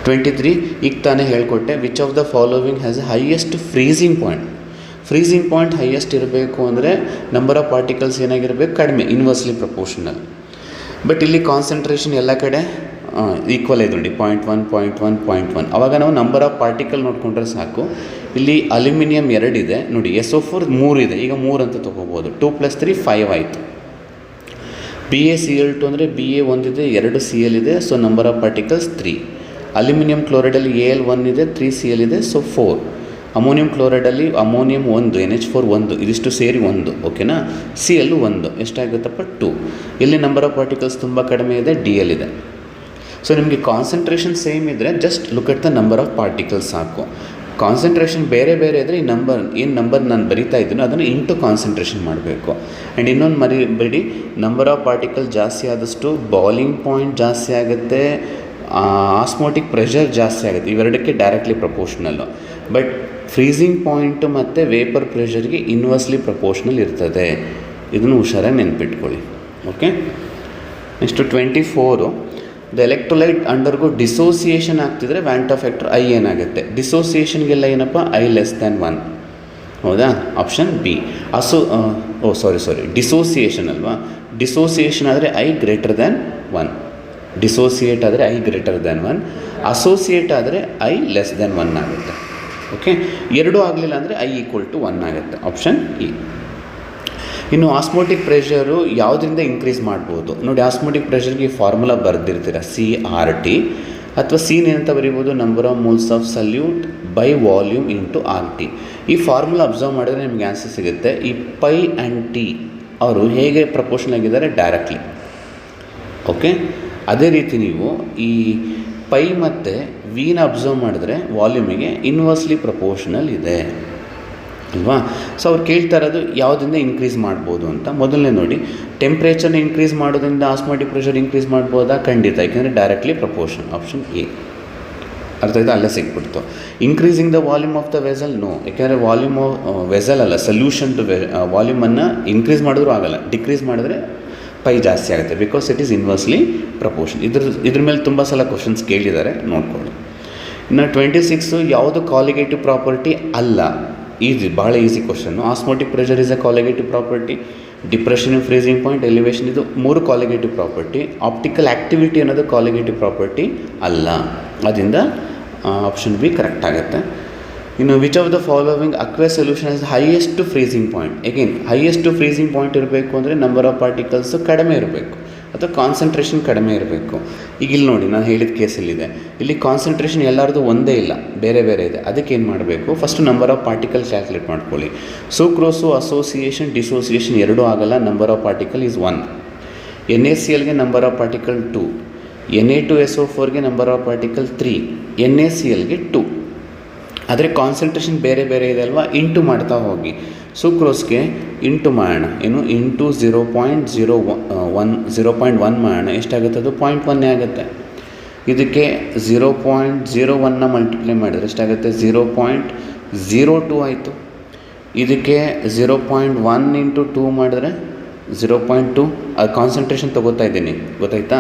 Speaker 1: 23, ಈಗ ತಾನೇ ಹೇಳ್ಕೊಟ್ಟೆ, which of the following has a highest freezing point? Freezing point highest ಇರಬೇಕು ಅಂದರೆ ನಂಬರ್ ಆಫ್ ಪಾರ್ಟಿಕಲ್ಸ್ ಏನಾಗಿರಬೇಕು? ಕಡಿಮೆ, ಇನ್ವರ್ಸ್ಲಿ ಪ್ರಪೋರ್ಷನಲ್. ಬಟ್ ಇಲ್ಲಿ ಕಾನ್ಸಂಟ್ರೇಷನ್ ಎಲ್ಲ ಕಡೆ ಈಕ್ವಲ್ ಇದೆ ನೋಡಿ, 0.1 0.1 0.1. ಆವಾಗ ನಾವು ನಂಬರ್ ಆಫ್ ಪಾರ್ಟಿಕಲ್ ನೋಡಿಕೊಂಡ್ರೆ ಸಾಕು. ಇಲ್ಲಿ ಅಲ್ಯೂಮಿನಿಯಂ 2 ಇದೆ ನೋಡಿ, SO4 3 ಇದೆ, ಈಗ 3 ಅಂತ ತೊಗೋಬೋದು. 2 + 3 5 ಆಯಿತು. BaCl2 ಅಂದರೆ Ba 1 ಇದೆ, 2 Cl ಇದೆ, so number of particles 3. Aluminium ಕ್ಲೋರೈಡಲ್ಲಿ Al 1 ಇದೆ, 3 Cl ಇದೆ, ಸೊ 4. ಅಮೋನಿಯಂ ಕ್ಲೋರೈಡಲ್ಲಿ ಅಮೋನಿಯಂ 1, NH4 1, ಇದಿಷ್ಟು ಸೇರಿ 1. ಓಕೆನಾ? Cl 1 ಎಷ್ಟಾಗುತ್ತಪ್ಪ? 2. ಇಲ್ಲಿ ನಂಬರ್ ಆಫ್ ಪಾರ್ಟಿಕಲ್ಸ್ ತುಂಬ ಕಡಿಮೆ ಇದೆ, DL ಇದೆ. ಸೊ ನಿಮಗೆ ಕಾನ್ಸಂಟ್ರೇಷನ್ ಸೇಮ್ ಇದ್ದರೆ just look at the number of particles ಸಾಕು. ಕಾನ್ಸಂಟ್ರೇಷನ್ ಬೇರೆ ಬೇರೆ ಇದ್ದರೆ ಈ ನಂಬರ್ ನಾನು ಬರಿತಾ ಇದ್ದೀನೋ ಅದನ್ನು ಇಂಟು ಕಾನ್ಸಂಟ್ರೇಷನ್ ಮಾಡಬೇಕು. ಆ್ಯಂಡ್ ಇನ್ನೊಂದು ಮರಿಬೇಡಿ, ನಂಬರ್ ಆಫ್ ಪಾರ್ಟಿಕಲ್ ಜಾಸ್ತಿ ಆದಷ್ಟು ಬಾಯ್ಲಿಂಗ್ ಪಾಯಿಂಟ್ ಜಾಸ್ತಿ ಆಗುತ್ತೆ, ಆಸ್ಮೋಟಿಕ್ ಪ್ರೆಷರ್ ಜಾಸ್ತಿ ಆಗುತ್ತೆ. ಇವೆರಡಕ್ಕೆ directly proportional. But freezing point ಮತ್ತು ವೇಪರ್ ಪ್ರೆಷರ್ಗೆ ಇನ್ವರ್ಸ್ಲಿ ಪ್ರಪೋರ್ಷನಲ್ ಇರ್ತದೆ. ಇದನ್ನು ಹುಷಾರಾಗಿ ನೆನ್ಪಿಟ್ಕೊಳ್ಳಿ. Okay, next 24, the electrolyte undergo dissociation ಆಗ್ತಿದ್ರೆ ವ್ಯಾಂಟ್ ಆಫ್ ಫ್ಯಾಕ್ಟರ್ ಐ ಏನಾಗುತ್ತೆ? ಡಿಸೋಸಿಯೇಷನ್ಗೆಲ್ಲ ಏನಪ್ಪ? I less than 1. ಹೌದಾ? Option B. ಡಿಸೋಸಿಯೇಷನ್ ಅಲ್ವಾ? ಡಿಸೋಸಿಯೇಷನ್ ಆದರೆ I greater than 1. ಡಿಸೋಸಿಯೇಟ್ ಆದರೆ I greater than 1. ಅಸೋಸಿಯೇಟ್ ಆದರೆ I less than 1 ಆಗುತ್ತೆ. ಓಕೆ, ಎರಡೂ ಆಗಲಿಲ್ಲ ಅಂದರೆ I equal to 1 ಆಗುತ್ತೆ. Option E. ಇನ್ನು ಆಸ್ಮೋಟಿಕ್ ಪ್ರೆಷರು ಯಾವುದರಿಂದ ಇನ್ಕ್ರೀಸ್ ಮಾಡ್ಬೋದು ನೋಡಿ. ಆಸ್ಮೋಟಿಕ್ ಪ್ರೆಷರ್ಗೆ ಫಾರ್ಮುಲಾ ಬರೆದಿರ್ತೀರ CRT, ಅಥವಾ ಸೀನ್ ಏನಂತ ಬರೀಬೋದು, number of moles of solute by volume into RT. ಈ ಫಾರ್ಮುಲಾ ಅಬ್ಸರ್ವ್ ಮಾಡಿದ್ರೆ ನಿಮಗೆ ಆನ್ಸರ್ ಸಿಗುತ್ತೆ. ಈ ಪೈ ಆ್ಯಂಡ್ ಟಿ ಅವರು ಹೇಗೆ ಪ್ರಪೋರ್ಷನ್ ಆಗಿದ್ದಾರೆ, ಡೈರೆಕ್ಟ್ಲಿ. ಓಕೆ, ಅದೇ ರೀತಿ ನೀವು ಈ ಪೈ ಮತ್ತು ವಿನ ಅಬ್ಸರ್ವ್ ಮಾಡಿದ್ರೆ ವಾಲ್ಯೂಮಿಗೆ ಇನ್ವರ್ಸ್ಲಿ ಪ್ರಪೋರ್ಷನಲ್ ಇದೆ ಅಲ್ವಾ. ಸೊ ಅವ್ರು ಕೇಳ್ತಾ ಇರೋದು ಯಾವುದರಿಂದ ಇನ್ಕ್ರೀಸ್ ಮಾಡ್ಬೋದು ಅಂತ. ಮೊದಲನೇ ನೋಡಿ, ಟೆಂಪ್ರೇಚರ್ನ ಇನ್ಕ್ರೀಸ್ ಮಾಡೋದ್ರಿಂದ ಆಸ್ಮಾಟಿಕ್ ಪ್ರೆಷರ್ ಇನ್ಕ್ರೀಸ್ ಮಾಡ್ಬೋದಾ? ಖಂಡಿತ, ಯಾಕೆಂದರೆ ಡೈರೆಕ್ಟ್ಲಿ ಪ್ರಪೋರ್ಷನ್. Option A. ಅರ್ಥ ಆಯ್ತು, ಅಲ್ಲೇ ಸಿಕ್ಬಿಡ್ತು. Increasing the volume of the vessel, no. ಯಾಕೆಂದರೆ ವಾಲ್ಯೂಮ್ ವೆಸಲ್ ಅಲ್ಲ, ಸೊಲ್ಯೂಷನ್ ಟು ವಾಲ್ಯೂಮನ್ನು ಇನ್ಕ್ರೀಸ್ ಮಾಡಿದ್ರೂ ಆಗಲ್ಲ, ಡಿಕ್ರೀಸ್ ಮಾಡಿದ್ರೆ ಪೈ ಜಾಸ್ತಿ ಆಗುತ್ತೆ, because it is inversely proportion. ಇದ್ರ ಮೇಲೆ ತುಂಬ ಸಲ ಕ್ವಶನ್ಸ್ ಕೇಳಿದ್ದಾರೆ, ನೋಡ್ಕೊಳ್ಳಿ. ಇನ್ನು 26 ಯಾವುದು ಕಾಲಿಗೇಟಿವ್ ಪ್ರಾಪರ್ಟಿ ಅಲ್ಲ? ಈಸಿ, ಭಾಳ easy question. Osmotic pressure is A colligative property, depression in freezing point, elevation, ಇದು 3 ಕಾಲಿಗೇಟಿವ್ ಪ್ರಾಪರ್ಟಿ. ಆಪ್ಟಿಕಲ್ ಆ್ಯಕ್ಟಿವಿಟಿ ಅನ್ನೋದು ಕಾಲಿಗೇಟಿವ್ ಪ್ರಾಪರ್ಟಿ ಅಲ್ಲ. ಅದರಿಂದ ಆಪ್ಷನ್ ಬಿ ಕರೆಕ್ಟ್ ಆಗುತ್ತೆ. ಇನ್ನು which of the following aqua solution is highest freezing point? Again highest freezing point ಇರಬೇಕು ಅಂದರೆ number of particles ಕಡಿಮೆ ಇರಬೇಕು, ಅಥವಾ ಕಾನ್ಸಂಟ್ರೇಷನ್ ಕಡಿಮೆ ಇರಬೇಕು. ಈಗ ಇಲ್ಲಿ ನೋಡಿ, ನಾನು ಹೇಳಿದ ಕೇಸಲ್ಲಿದೆ, ಇಲ್ಲಿ ಕಾನ್ಸಂಟ್ರೇಷನ್ ಎಲ್ಲರದು ಒಂದೇ ಇಲ್ಲ, ಬೇರೆ ಬೇರೆ ಇದೆ. ಅದಕ್ಕೆ ಏನು ಮಾಡಬೇಕು, first number of particle calculate ಮಾಡ್ಕೊಳ್ಳಿ. ಸುಕ್ರೋಸು ಅಸೋಸಿಯೇಷನ್ ಡಿಸೋಸಿಯೇಷನ್ ಎರಡೂ ಆಗಲ್ಲ, ನಂಬರ್ ಆಫ್ ಪಾರ್ಟಿಕಲ್ ಈಸ್ 1. NaClಗೆ ನಂಬರ್ ಆಫ್ ಪಾರ್ಟಿಕಲ್ 2, Na2SO4ಗೆ ನಂಬರ್ ಆಫ್ ಪಾರ್ಟಿಕಲ್ 3, NaClಗೆ 2. ಆದರೆ ಕಾನ್ಸಂಟ್ರೇಷನ್ ಬೇರೆ ಬೇರೆ ಇದೆ ಅಲ್ವಾ, ಇಂಟು ಮಾಡ್ತಾ ಹೋಗಿ. ಸುಕ್ರೋಸ್ಗೆ ಇಂಟು ಮಾಡೋಣ, ಏನು ಇಂಟು 0.1 ಮಾಡೋಣ, ಎಷ್ಟಾಗುತ್ತೆ ಅದು 0.1 ಆಗುತ್ತೆ. ಇದಕ್ಕೆ 0.01ನ ಮಲ್ಟಿಪ್ಲೈ ಮಾಡಿದರೆ ಎಷ್ಟಾಗುತ್ತೆ, 0.02 ಆಯಿತು. ಇದಕ್ಕೆ 0.1 ಇಂಟು 2 ಮಾಡಿದ್ರೆ 0.2, ಅದು ಕಾನ್ಸಂಟ್ರೇಷನ್ ತೊಗೋತಾ ಇದ್ದೀನಿ, ಗೊತ್ತಾಯ್ತಾ.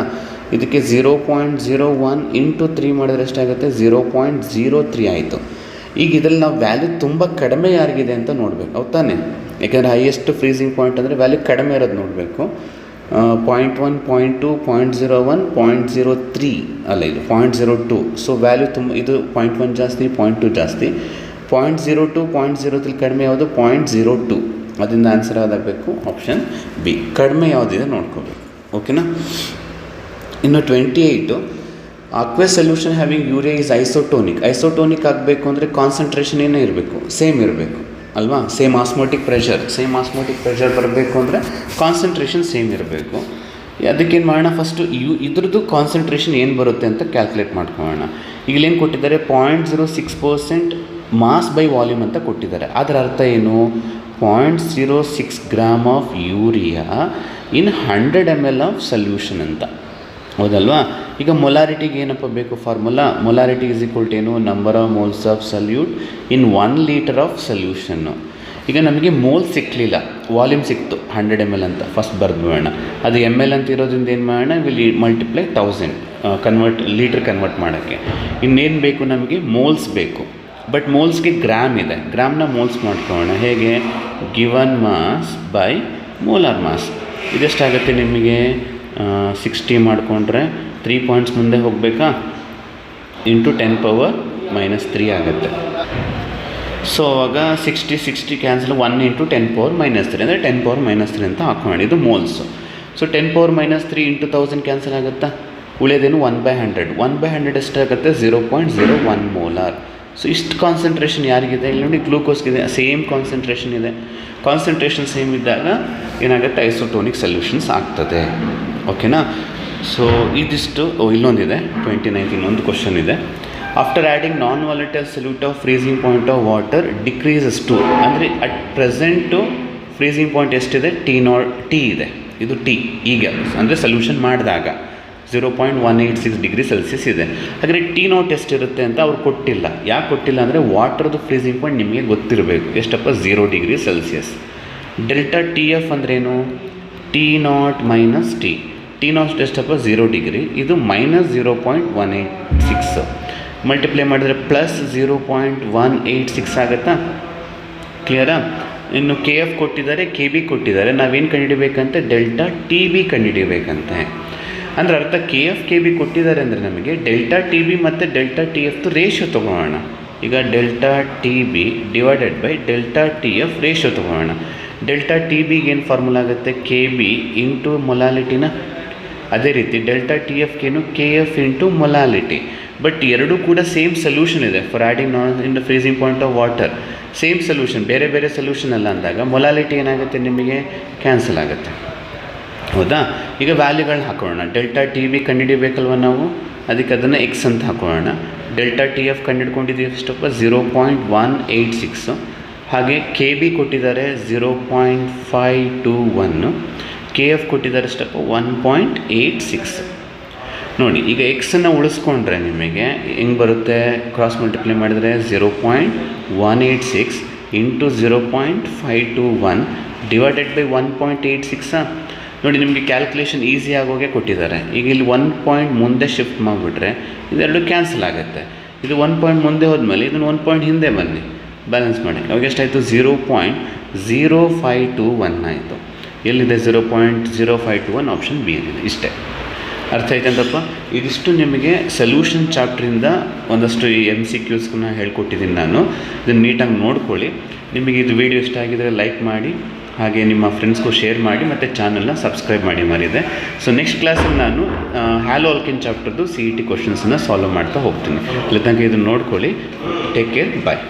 Speaker 1: ಇದಕ್ಕೆ 0.01 ಇಂಟು 3 ಮಾಡಿದ್ರೆ ಎಷ್ಟಾಗುತ್ತೆ, 0.03 ಆಯಿತು. ಈಗ ಇದರಲ್ಲಿ ನಾವು ವ್ಯಾಲ್ಯೂ ತುಂಬ ಕಡಿಮೆ ಯಾರಿಗಿದೆ ಅಂತ ನೋಡಬೇಕು, ಹೌದು ತಾನೆ. ಯಾಕೆಂದರೆ ಹೈಯೆಸ್ಟ್ ಫ್ರೀಸಿಂಗ್ ಪಾಯಿಂಟ್ ಅಂದರೆ ವ್ಯಾಲ್ಯೂ ಕಡಿಮೆ ಇರೋದು ನೋಡಬೇಕು. 0.1, 0.2, 0.01, 0.03 ಅಲ್ಲ, ಇದು 0.02. ಸೊ ವ್ಯಾಲ್ಯೂ ತುಂಬ, ಇದು 0.1 ಜಾಸ್ತಿ, 0.2 ಜಾಸ್ತಿ, 0.02, 0.03 ಕಡಿಮೆ ಯಾವುದು, 0.02. ಅದರಿಂದ ಆನ್ಸರ್ ಯಾವ್ದಾಗಬೇಕು, ಆಪ್ಷನ್ ಬಿ. ಕಡಿಮೆ ಯಾವುದಿದೆ ನೋಡ್ಕೋಬೇಕು, ಓಕೆನಾ. ಇನ್ನು 28, aqua solution having urea is isotonic. Isotonic ಆಗಬೇಕು ಅಂದರೆ ಕಾನ್ಸಂಟ್ರೇಷನ್ ಏನೇ ಇರಬೇಕು, ಸೇಮ್ ಇರಬೇಕು ಅಲ್ವಾ. ಸೇಮ್ ಆಸ್ಮೋಟಿಕ್ ಪ್ರೆಷರ್ ಬರಬೇಕು ಅಂದರೆ ಕಾನ್ಸಂಟ್ರೇಷನ್ ಸೇಮ್ ಇರಬೇಕು. ಅದಕ್ಕೇನು ಮಾಡೋಣ, ಫಸ್ಟು ಇದ್ರದ್ದು ಕಾನ್ಸಂಟ್ರೇಷನ್ ಏನು ಬರುತ್ತೆ ಅಂತ ಕ್ಯಾಲ್ಕುಲೇಟ್ ಮಾಡ್ಕೊಳ್ಳೋಣ. ಈಗಲೇನು ಕೊಟ್ಟಿದ್ದಾರೆ, 0.06% ಮಾಸ್ ಬೈ ವಾಲ್ಯೂಮ್ ಅಂತ ಕೊಟ್ಟಿದ್ದಾರೆ. ಅದರ ಅರ್ಥ ಏನು, 0.06 gram of urea in 100 ml of solution ಅಂತ, ಹೌದಲ್ವಾ. ಈಗ ಮೊಲಾರಿಟಿಗೆ ಏನಪ್ಪ ಬೇಕು formula, molarity is equal to ಏನು, number of moles of solute in 1 litre of ಸೊಲ್ಯೂಷನ್ನು. ಈಗ ನಮಗೆ ಮೋಲ್ ಸಿಕ್ಕಲಿಲ್ಲ, ವಾಲ್ಯೂಮ್ ಸಿಕ್ತು 100 ml ಅಂತ, ಫಸ್ಟ್ ಬರೆದ್ಬಿಡೋಣ. ಅದು ml ಅಂತ ಇರೋದ್ರಿಂದ ಏನು ಮಾಡೋಣ, ವಿಲ್ ಮಲ್ಟಿಪ್ಲೈ 1000 ಲೀಟ್ರ್ ಕನ್ವರ್ಟ್ ಮಾಡೋಕ್ಕೆ. ಇನ್ನೇನು ಬೇಕು ನಮಗೆ, ಮೋಲ್ಸ್ ಬೇಕು. ಬಟ್ ಮೋಲ್ಸ್ಗೆ ಗ್ರಾಮ್ ಇದೆ, ಗ್ರಾಮ್ನ ಮೋಲ್ಸ್ ಮಾಡ್ಕೊಳ್ಳೋಣ. ಹೇಗೆ, given mass by molar mass. ಇದೆಷ್ಟಾಗುತ್ತೆ ನಿಮಗೆ, 60 ಮಾಡಿಕೊಂಡ್ರೆ 3 ಪಾಯಿಂಟ್ಸ್ ಮುಂದೆ ಹೋಗಬೇಕಾ, ಇಂಟು 10⁻³ ಆಗುತ್ತೆ. ಸೊ ಆವಾಗ 60 ಕ್ಯಾನ್ಸಲ್, 1 ಇಂಟು 10⁻³ ಅಂದರೆ 10⁻³ ಅಂತ ಹಾಕೋಣ. ಇದು ಮೋಲ್ಸು. ಸೊ 10⁻³ ಇಂಟು 1000 ಕ್ಯಾನ್ಸಲ್ ಆಗುತ್ತಾ, ಉಳಿಯೋದೇನು 1/100. 1/100 ಎಷ್ಟಾಗುತ್ತೆ, 0.01 ಮೋಲಾರ್. ಸೊ ಇಷ್ಟು ಕಾನ್ಸಂಟ್ರೇಷನ್ ಯಾರಿಗಿದೆ, ಇಲ್ಲಿ ನೋಡಿ ಗ್ಲೂಕೋಸ್ಗಿದೆ ಸೇಮ್ ಕಾನ್ಸಂಟ್ರೇಷನ್ ಇದೆ. ಕಾನ್ಸಂಟ್ರೇಷನ್ ಸೇಮ್ ಇದ್ದಾಗ ಏನಾಗುತ್ತೆ, ಐಸೋಟೋನಿಕ್ ಸೊಲ್ಯೂಷನ್ಸ್ ಆಗ್ತದೆ, ಓಕೆನಾ. ಸೊ ಇದಿಷ್ಟು. ಇಲ್ಲೊಂದಿದೆ 29, ಇನ್ನೊಂದು ಕ್ವಶನ್ ಇದೆ. After adding non volatile solute of freezing point of water decreases to, ಅಂದರೆ ಅಟ್ ಪ್ರೆಸೆಂಟು ಫ್ರೀಸಿಂಗ್ ಪಾಯಿಂಟ್ ಎಷ್ಟಿದೆ, T ಇದೆ, ಇದು T ಈಗ ಅಂದರೆ ಸೊಲ್ಯೂಷನ್ ಮಾಡಿದಾಗ 0.186 ಡಿಗ್ರಿ ಸೆಲ್ಸಿಯಸ್ ಇದೆ. ಹಾಗಾದರೆ T0 ಎಷ್ಟಿರುತ್ತೆ ಅಂತ ಅವ್ರು ಕೊಟ್ಟಿಲ್ಲ. ಯಾಕೆ ಕೊಟ್ಟಿಲ್ಲ ಅಂದರೆ ವಾಟರ್ದು ಫ್ರೀಸಿಂಗ್ ಪಾಯಿಂಟ್ ನಿಮಗೆ ಗೊತ್ತಿರಬೇಕು, ಎಷ್ಟಪ್ಪ, 0 ಡಿಗ್ರಿ ಸೆಲ್ಸಿಯಸ್. ಡೆಲ್ಟಾ TF ಅಂದ್ರೇನು, T0 - T. T0 ಎಷ್ಟಪ್ಪ, 0 ಡಿಗ್ರಿ, ಇದು -0.186 ಮಲ್ಟಿಪ್ಲೈ ಮಾಡಿದ್ರೆ ಪ್ಲಸ್ 0.186 ಆಗುತ್ತಾ, ಕ್ಲಿಯರಾ. ಇನ್ನು KF ಕೊಟ್ಟಿದ್ದಾರೆ, KB ಕೊಟ್ಟಿದ್ದಾರೆ. ನಾವೇನು ಕಂಡುಹಿಡಿಬೇಕಂತೆ, ಡೆಲ್ಟಾ TB ಕಂಡುಹಿಡಿಬೇಕಂತೆ. ಅಂದರೆ ಅರ್ಥ KF KB ಕೊಟ್ಟಿದ್ದಾರೆ ಅಂದರೆ ನಮಗೆ ಡೆಲ್ಟಾ TB ಮತ್ತು ಡೆಲ್ಟಾ TFದು ರೇಷಿಯೋ ತೊಗೊಳ್ಳೋಣ. ಈಗ delta TB divided by delta TF ratio ತೊಗೊಳ್ಳೋಣ. ಡೆಲ್ಟಾ ಟಿ ಬಿಗೆ ಏನು ಫಾರ್ಮುಲಾ ಆಗುತ್ತೆ, ಕೆ ಬಿ ಇಂಟು ಮೊಲಾಲಿಟಿನ. ಅದೇ ರೀತಿ ಡೆಲ್ಟಾ ಟಿ ಎಫ್ಗೇನು K F into molality. But ಎರಡೂ ಕೂಡ ಸೇಮ್ ಸೊಲ್ಯೂಷನ್ ಇದೆ for adding non in the freezing point of water. Same solution, ಬೇರೆ ಬೇರೆ ಸೊಲ್ಯೂಷನ್ ಅಲ್ಲ ಅಂದಾಗ ಮೊಲಾಲಿಟಿ ಏನಾಗುತ್ತೆ ನಿಮಗೆ ಕ್ಯಾನ್ಸಲ್ ಆಗುತ್ತೆ. ಹೌದಾ? ಈಗ ವ್ಯಾಲ್ಯೂಗಳನ್ನ ಹಾಕೋಣ. ಡೆಲ್ಟಾ ಟಿ ಬಿ ಕಂಡುಹಿಡಿಬೇಕಲ್ವ ನಾವು, ಅದಕ್ಕೆ ಅದನ್ನು ಎಕ್ಸ್ ಅಂತ ಹಾಕೋಣ. ಡೆಲ್ಟಾ ಟಿ ಎಫ್ ಕಂಡುಹಿಡ್ಕೊಂಡಿದ್ದೀವಿ ಎಷ್ಟಪ್ಪ, 0.186. ಹಾಗೆ ಕೆ ಬಿ ಕೊಟ್ಟಿದ್ದಾರೆ 0.521. ಕೆ ಎಫ್ ಕೊಟ್ಟಿದ್ದಾರೆ ಎಷ್ಟಪ್ಪ, 1.86. ನೋಡಿ ಈಗ ಎಕ್ಸನ್ನು ಉಳಿಸ್ಕೊಂಡ್ರೆ ನಿಮಗೆ ಹೆಂಗೆ ಬರುತ್ತೆ, ಕ್ರಾಸ್ ಮಲ್ಟಿಪ್ಲೈ ಮಾಡಿದರೆ 0.186 ಇಂಟು 0.521 ಡಿವೈಡೆಡ್ ಬೈ 1.86. ನೋಡಿ ನಿಮಗೆ ಕ್ಯಾಲ್ಕುಲೇಷನ್ ಈಸಿ ಆಗೋಗೆ ಕೊಟ್ಟಿದ್ದಾರೆ. ಈಗ ಇಲ್ಲಿ 1 ಪಾಯಿಂಟ್ ಮುಂದೆ ಶಿಫ್ಟ್ ಮಾಡಿಬಿಟ್ರೆ ಇದೆರಡು ಕ್ಯಾನ್ಸಲ್ ಆಗುತ್ತೆ. ಇದು 1 ಪಾಯಿಂಟ್ ಮುಂದೆ ಹೋದ್ಮೇಲೆ ಇದನ್ನು 1 ಪಾಯಿಂಟ್ ಹಿಂದೆ ಬನ್ನಿ, ಬ್ಯಾಲೆನ್ಸ್ ಮಾಡಿ. ಅವಾಗ ಎಷ್ಟಾಯಿತು, 0.0521 ಆಯಿತು. ಎಲ್ಲಿದೆ 0.0521, ಆಪ್ಷನ್ ಬಿ ಇದೆ. ಇಷ್ಟೇ, ಅರ್ಥ ಆಯ್ತಂತಪ್ಪ. ಇದಿಷ್ಟು ನಿಮಗೆ ಸೊಲ್ಯೂಷನ್ ಚಾಪ್ಟ್ರಿಂದ ಒಂದಷ್ಟು MCQಸ್ನ ಹೇಳ್ಕೊಟ್ಟಿದ್ದೀನಿ ನಾನು. ಇದನ್ನು ನೀಟಾಗಿ ನೋಡ್ಕೊಳ್ಳಿ. ನಿಮಗೆ ಇದು ವಿಡಿಯೋ ಇಷ್ಟ ಆಗಿದರೆ ಲೈಕ್ ಮಾಡಿ, ಹಾಗೆ ನಿಮ್ಮ ಫ್ರೆಂಡ್ಸ್ಗೂ ಶೇರ್ ಮಾಡಿ, ಮತ್ತು ಚಾನಲ್ನ ಸಬ್ಸ್ಕ್ರೈಬ್ ಮಾಡಿ ಮರಿದೆ. ಸೊ ನೆಕ್ಸ್ಟ್ ಕ್ಲಾಸಲ್ಲಿ ನಾನು ಹ್ಯಾಲೋ ಆಲ್ಕಿನ್ ಚಾಪ್ಟರ್ದು CET ಕ್ವಶನ್ಸನ್ನು ಸಾಲ್ವ್ ಮಾಡ್ತಾ ಹೋಗ್ತೀನಿ. ಇಲ್ಲಿ ತನಕ ಇದನ್ನು ನೋಡ್ಕೊಳ್ಳಿ. ಟೇಕ್ ಕೇರ್, ಬಾಯ್.